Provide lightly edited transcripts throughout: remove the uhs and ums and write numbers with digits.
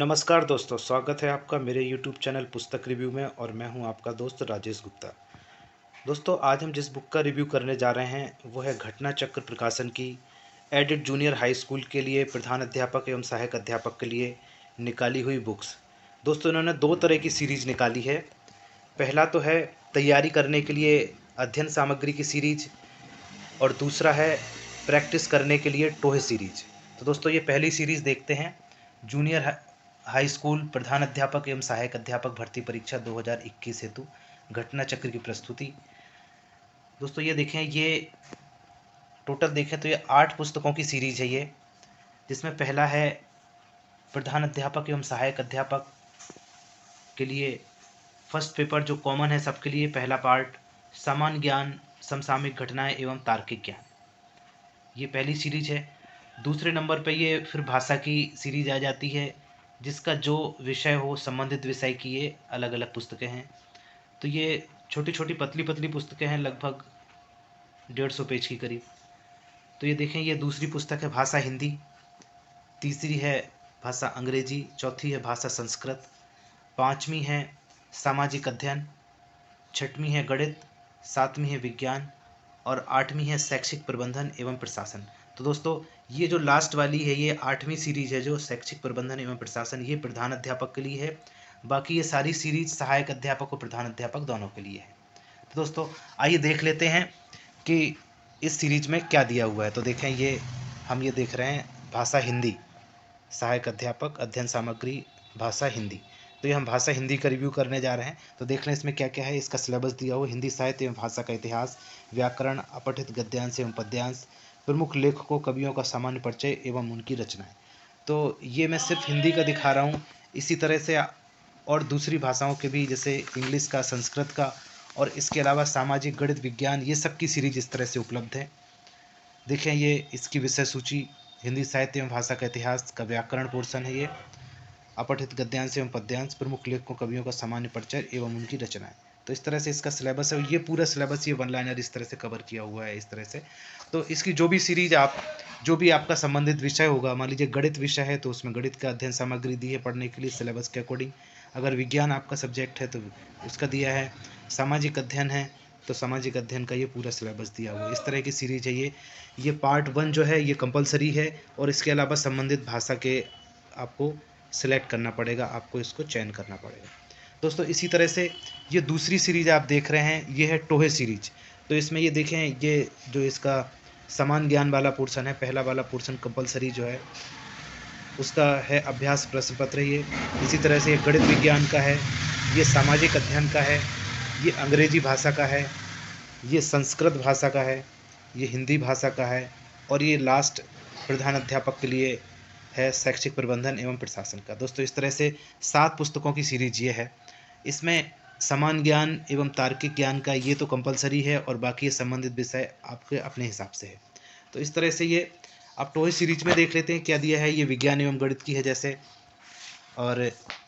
नमस्कार दोस्तों, स्वागत है आपका मेरे YouTube चैनल पुस्तक रिव्यू में और मैं हूं आपका दोस्त राजेश गुप्ता। दोस्तों, आज हम जिस बुक का रिव्यू करने जा रहे हैं वो है घटना चक्र प्रकाशन की एडिट जूनियर हाई स्कूल के लिए प्रधान अध्यापक एवं सहायक अध्यापक के लिए निकाली हुई बुक्स। दोस्तों, इन्होंने दो तरह की सीरीज निकाली है। पहला तो है तैयारी करने के लिए अध्ययन सामग्री की सीरीज और दूसरा है प्रैक्टिस करने के लिए टोहे सीरीज। तो दोस्तों, ये पहली सीरीज देखते हैं, जूनियर हाई स्कूल प्रधान अध्यापक एवं सहायक अध्यापक भर्ती परीक्षा 2021 हेतु घटना चक्र की प्रस्तुति। दोस्तों, ये देखें, ये टोटल देखें तो ये 8 पुस्तकों की सीरीज है ये, जिसमें पहला है प्रधान अध्यापक एवं सहायक अध्यापक के लिए फर्स्ट पेपर जो कॉमन है सबके लिए, पहला पार्ट सामान्य ज्ञान, समसामयिक घटनाएं एवं तार्किक ज्ञान, ये पहली सीरीज है। दूसरे नंबर पे ये फिर भाषा की सीरीज आ जाती है, जिसका जो विषय हो संबंधित विषय की ये अलग अलग पुस्तकें हैं। तो ये छोटी छोटी पतली पतली पुस्तकें हैं, लगभग 150 पेज की करीब। तो ये देखें, ये दूसरी पुस्तक है भाषा हिंदी, तीसरी है भाषा अंग्रेजी, चौथी है भाषा संस्कृत, पाँचवीं है सामाजिक अध्ययन, छठवीं है गणित, सातवीं है विज्ञान और आठवीं है शैक्षिक प्रबंधन एवं प्रशासन। तो दोस्तों, ये जो लास्ट वाली है ये 8वीं सीरीज है जो शैक्षिक प्रबंधन एवं प्रशासन, ये प्रधान अध्यापक के लिए है। बाकी ये सारी सीरीज सहायक अध्यापक और प्रधान अध्यापक दोनों के लिए है। तो दोस्तों, आइए देख लेते हैं कि इस सीरीज में क्या दिया हुआ है। तो देखें, ये हम ये देख रहे हैं भाषा हिंदी, सहायक अध्यापक अध्ययन सामग्री भाषा हिंदी। तो ये हम भाषा हिंदी का रिव्यू करने जा रहे हैं। तो देख लें इसमें क्या क्या है। इसका सिलेबस दिया हुआ, हिंदी साहित्य एवं भाषा का इतिहास, व्याकरण, अपठित गद्यांश एवं पद्यांश, प्रमुख लेखकों कवियों का सामान्य परिचय एवं उनकी रचनाएं। तो ये मैं सिर्फ हिंदी का दिखा रहा हूँ, इसी तरह से और दूसरी भाषाओं के भी, जैसे इंग्लिश का, संस्कृत का और इसके अलावा सामाजिक, गणित, विज्ञान, ये सब की सीरीज इस तरह से उपलब्ध है। देखें, ये इसकी विषय सूची, हिंदी साहित्य एवं भाषा का इतिहास का व्याकरण पोर्शन है ये, अपठित गद्यांश एवं पद्यांश, प्रमुख लेखकों कवियों का सामान्य परिचय एवं उनकी रचनाएं। तो इस तरह से इसका सिलेबस है। ये पूरा सिलेबस ये वन लाइनर इस तरह से कवर किया हुआ है, इस तरह से। तो इसकी जो भी सीरीज आप, जो भी आपका संबंधित विषय होगा, मान लीजिए गणित विषय है तो उसमें गणित का अध्ययन सामग्री दी है पढ़ने के लिए सिलेबस के अकॉर्डिंग। अगर विज्ञान आपका सब्जेक्ट है तो उसका दिया है, सामाजिक अध्ययन है तो सामाजिक अध्ययन का ये पूरा सिलेबस दिया हुआ है। इस तरह की सीरीज है ये पार्ट 1 जो है ये कंपलसरी है और इसके अलावा संबंधित भाषा के आपको सिलेक्ट करना पड़ेगा, आपको इसको चयन करना पड़ेगा। दोस्तों, इसी तरह से ये दूसरी सीरीज आप देख रहे हैं, ये है टोहे सीरीज। तो इसमें ये देखें, ये जो इसका समान ज्ञान वाला पोर्शन है, पहला वाला पोर्शन कंपलसरी जो है उसका है अभ्यास प्रश्न पत्र। ये इसी तरह से ये गणित विज्ञान का है, ये सामाजिक अध्ययन का है, ये अंग्रेजी भाषा का है, ये संस्कृत भाषा का है, ये हिंदी भाषा का है और ये लास्ट प्रधान अध्यापक के लिए है शैक्षिक प्रबंधन एवं प्रशासन का। दोस्तों, इस तरह से 7 पुस्तकों की सीरीज ये है। इसमें समान ज्ञान एवं तार्किक ज्ञान का ये तो कंपलसरी है और बाकी संबंधित विषय आपके अपने हिसाब से है। तो इस तरह से ये आप टोहे सीरीज में देख लेते हैं क्या दिया है। ये विज्ञान एवं गणित की है जैसे, और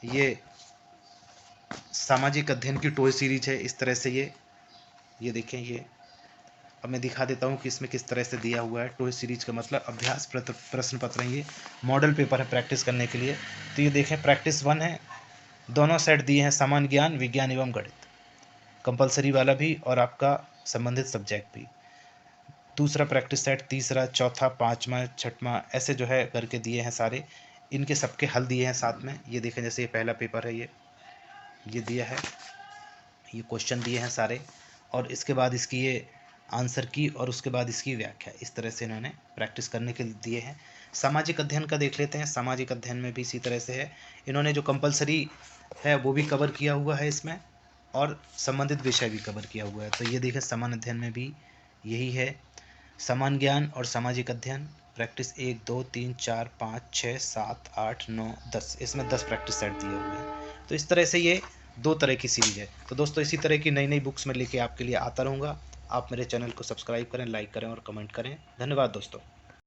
ये सामाजिक अध्ययन की टोहे सीरीज है इस तरह से। ये देखें, ये अब मैं दिखा देता हूँ कि इसमें किस तरह से दिया हुआ है। टोहे सीरीज का मतलब अभ्यास प्रश्न पत्र है, ये मॉडल पेपर है प्रैक्टिस करने के लिए। तो ये देखें, प्रैक्टिस 1 है, दोनों सेट दिए हैं, सामान्य ज्ञान, विज्ञान एवं गणित, कंपलसरी वाला भी और आपका संबंधित सब्जेक्ट भी। दूसरा प्रैक्टिस सेट, तीसरा, चौथा, पाँचवा, छठवां, ऐसे जो है करके दिए हैं सारे। इनके सबके हल दिए हैं साथ में। ये देखें, जैसे ये पहला पेपर है, ये दिया है, ये क्वेश्चन दिए हैं सारे और इसके बाद इसकी ये आंसर की और उसके बाद इसकी व्याख्या। इस तरह से इन्होंने प्रैक्टिस करने के लिए दिए हैं। सामाजिक अध्ययन का देख लेते हैं। सामाजिक अध्ययन में भी इसी तरह से है, इन्होंने जो कंपलसरी है वो भी कवर किया हुआ है इसमें और संबंधित विषय भी कवर किया हुआ है। तो ये देखें, सामान्य अध्ययन में भी यही है, समान ज्ञान और सामाजिक अध्ययन, प्रैक्टिस 1, 2, 3, 4, 5, 6, 7, 8, 9, 10, इसमें 10 प्रैक्टिस सेट दिए हुए हैं। तो इस तरह से ये 2 तरह की सीरीज है। तो दोस्तों, इसी तरह की नई नई बुक्स में लेके आपके लिए आता रहूँगा। आप मेरे चैनल को सब्सक्राइब करें, लाइक करें और कमेंट करें। धन्यवाद दोस्तों।